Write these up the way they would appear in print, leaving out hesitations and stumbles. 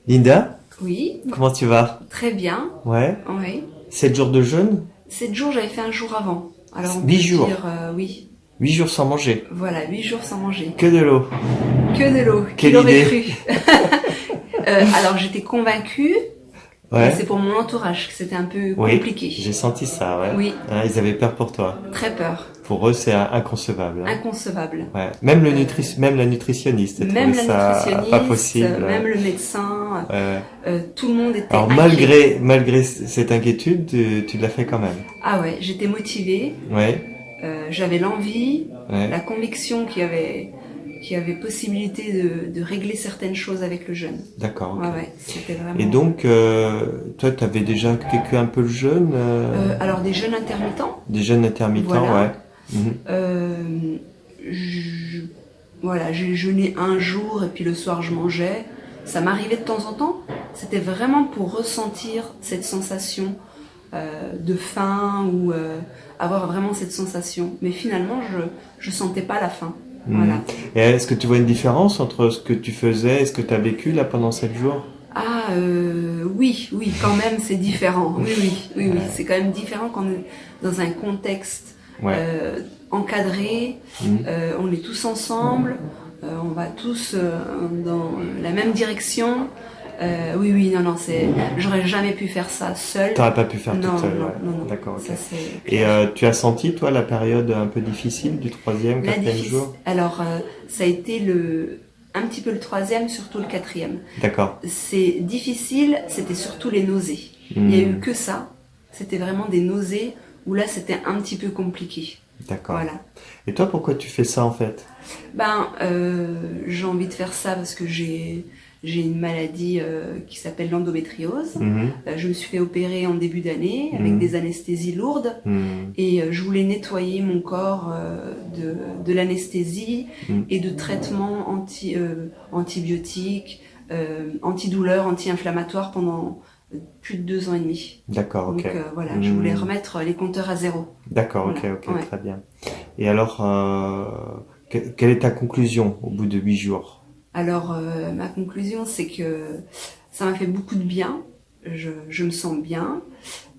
Linda, Oui, comment tu vas? très bien. Ouais. Oui. 7 jours de jeûne? 7 jours, j'avais fait un jour avant. Alors on 8 peut jours. dire oui. 8 jours sans manger. Voilà, 8 jours sans manger. Que de l'eau. Que de l'eau. Qui Quelle l'aurait idée. cru? Alors j'étais convaincue, mais c'est Ouais. pour mon entourage que c'était un peu Oui, compliqué. j'ai senti ça, ouais. Oui, Hein, ils avaient peur pour toi. très peur. Pour eux, c'est inconcevable. Hein. Inconcevable. Ouais. Même même la nutritionniste a Même trouvé la ça pas nutritionniste, possible. même le médecin, Ouais. tout le monde était Alors inquiet. malgré cette inquiétude, tu l'as fait quand même. Ah ouais, j'étais motivée, Ouais. j'avais l'envie, Ouais. la conviction qu'il y avait possibilité de régler certaines choses avec le jeûne. D'accord. Ok. Ouais, ouais, c'était vraiment... Et donc, toi, tu avais déjà vécu un peu le jeûne, Alors des jeûnes intermittents, des jeûnes intermittents, voilà. ouais. Mhm. Euh, je- voilà, j'ai jeûné un jour et puis le soir je mangeais. Ça m'arrivait de temps en temps. C'était vraiment pour ressentir cette sensation de faim ou avoir vraiment cette sensation. Mais finalement, je sentais pas la faim. Voilà. Mhm. Et est-ce que tu vois une différence entre ce que tu faisais et ce que tu as vécu là pendant 7 jours? Ah oui, oui, quand même c'est différent. Oui, oui, oui, oui, c'est quand même différent quand on est dans un contexte Ouais. encadré, Mhm. on est tous ensemble, on va tous dans la même direction. Oui, oui, non, non, j'aurais jamais pu faire ça seule. T'aurais pas pu faire Non, toute seule, non, ouais. non, non. D'accord, ok. Ça c'est Et clair. tu as senti, toi, la période un peu difficile du troisième, quatrième jour? Alors, ça a été un petit peu le troisième, surtout le quatrième. D'accord. C'est difficile, c'était surtout les nausées. Il y a eu que ça. C'était vraiment des nausées où là c'était un petit peu compliqué. D'accord. Voilà. Et toi, pourquoi tu fais ça en fait? J'ai envie de faire ça parce que j'ai une maladie qui s'appelle l'endométriose. Mhm. Je me suis fait opérer en début d'année avec des anesthésies lourdes Mhm. et je voulais nettoyer mon corps de l'anesthésie Mhm. et de traitements antibiotiques, antidouleurs, anti-inflammatoires pendant plus de 2 ans et demi. D'accord, ok. Donc voilà, je voulais Mhm. remettre les compteurs à zéro. D'accord, ok, Voilà, ok, ouais. très bien. Et alors, quelle est ta conclusion au bout de 8 jours? Alors ma conclusion c'est que ça m'a fait beaucoup de bien. Je me sens bien.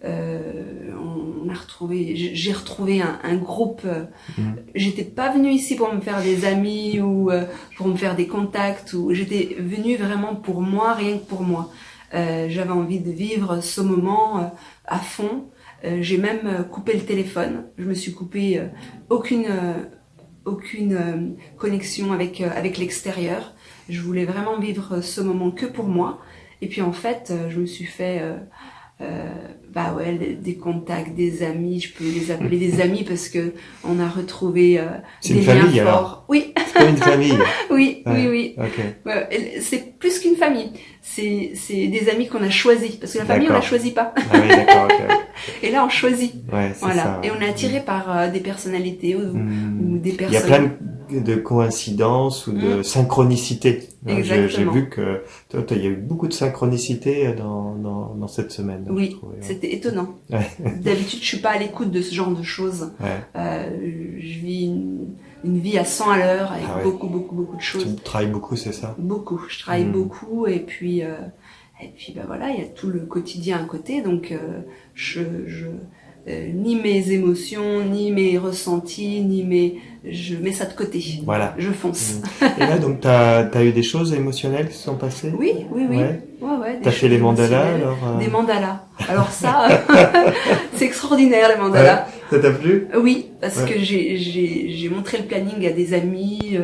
On a retrouvé, j'ai retrouvé un groupe. Mhm. J'étais pas venue ici pour me faire des amis ou pour me faire des contacts. J'étais venue vraiment pour moi, rien que pour moi. J'avais envie de vivre ce moment à fond. J'ai même coupé le téléphone. Je me suis coupé aucune connexion avec l'extérieur. Je voulais vraiment vivre ce moment que pour moi. Et puis en fait, je me suis fait des contacts, des amis. Je peux les appeler des amis parce que on a retrouvé C'est des une liens famille forts. alors? Oui, C'est comme une famille? oui, oui, Ouais, oui. ok. C'est plus qu'une famille. C'est des amis qu'on a choisis parce que la famille on la D'accord. choisit pas. Ah oui, d'accord, ok. Et là on choisit. Ouais, c'est Voilà. ça. Et on est attiré par des personnalités ou des Il y a plein personnes. de coïncidences ou de synchronicités. J'ai Exactement. vu que toi, il y a eu beaucoup de synchronicité dans cette semaine. J'ai Oui, trouvé, ouais. c'était étonnant. Ouais. D'habitude, je suis pas à l'écoute de ce genre de choses. Ouais. Je vis une vie à 100 à l'heure avec Ah ouais. beaucoup, beaucoup, beaucoup de choses. Tu travailles beaucoup, c'est ça? Beaucoup. Je travaille beaucoup et puis voilà, il y a tout le quotidien à côté. Donc, ni mes émotions, ni mes ressentis, je mets ça de côté. Voilà. Je fonce. Et là, donc, t'as eu des choses émotionnelles qui se sont passées? Oui, oui, oui. Ouais. Ouais, des T'as fait choses les mandalas, émotionnelles. alors? Des mandalas. Alors ça, c'est extraordinaire les mandalas. Ouais. Ça t'a plu? Oui, parce Ouais. que j'ai montré le planning à des amis,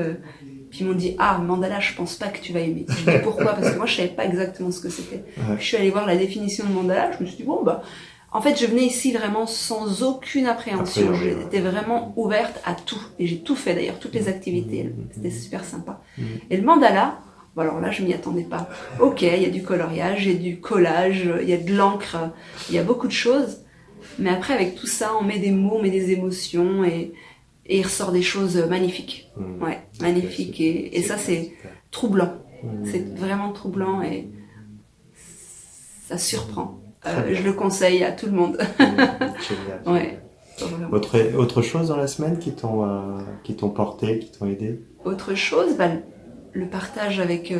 puis ils m'ont dit ah mandala, je pense pas que tu vas aimer. Je dis pourquoi? Parce que moi je savais pas exactement ce que c'était. Ouais. Puis je suis allée voir la définition de mandala, je me suis dit bon bah en fait je venais ici vraiment sans aucune appréhension. A priori, ouais. J'étais vraiment ouverte à tout et j'ai tout fait d'ailleurs, toutes les activités, c'était super sympa. Et le mandala, bon alors là je m'y attendais pas. Ok, il y a du coloriage, il y a du collage, il y a de l'encre, il y a beaucoup de choses. Mais après, avec tout ça, on met des mots, on met des émotions et il ressort des choses magnifiques. Ouais, magnifiques. Et ça, c'est troublant. C'est vraiment troublant et ça surprend. Je le conseille à tout le monde. Génial. Ouais. Vraiment. Autre chose dans la semaine qui t'ont porté, qui t'ont aidé? Autre chose, le partage avec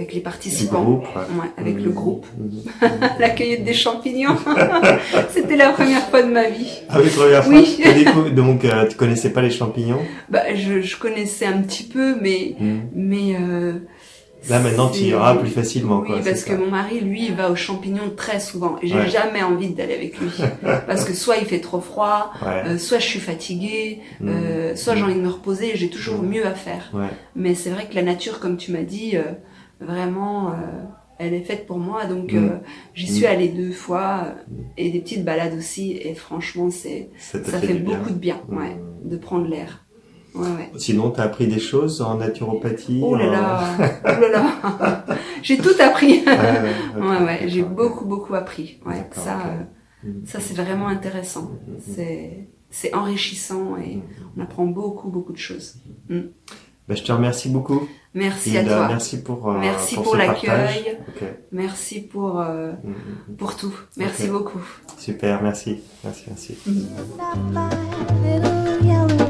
avec les Du participants. groupe. Ouais, avec le groupe. Mhm. La cueillette des champignons. C'était la première fois de ma vie. Ah oui, première fois. Oui. Donc, tu connaissais pas les champignons? Bah, je connaissais un petit peu, mais Là, maintenant, tu y iras plus facilement, oui, quoi. parce c'est que ça. mon mari, lui, il va aux champignons très souvent. Et j'ai Ouais. jamais envie d'aller avec lui. Parce que soit il fait trop froid, Ouais. soit je suis fatiguée, soit j'ai envie de me reposer, et j'ai toujours mieux à faire. Ouais. Mais c'est vrai que la nature, comme tu m'as dit, vraiment, elle est faite pour moi. Donc, j'y suis allée 2 fois, et des petites balades aussi. Et franchement, Ça te ça fait fait du bien. beaucoup de bien, ouais, de prendre l'air. Ouais, ouais. Sinon, t'as appris des choses en naturopathie? Oh là là, oh là là. J'ai tout appris. Ouais, j'ai beaucoup appris. Ouais, D'accord, ça, ok. ça c'est vraiment intéressant. C'est enrichissant et on apprend beaucoup de choses. Ben, je te remercie beaucoup. Merci à Linda. toi. Merci pour Pour ce l'accueil. partage. Ok. Merci pour tout. Merci Ok. beaucoup. Super, merci. Merci. Stop by, little yellow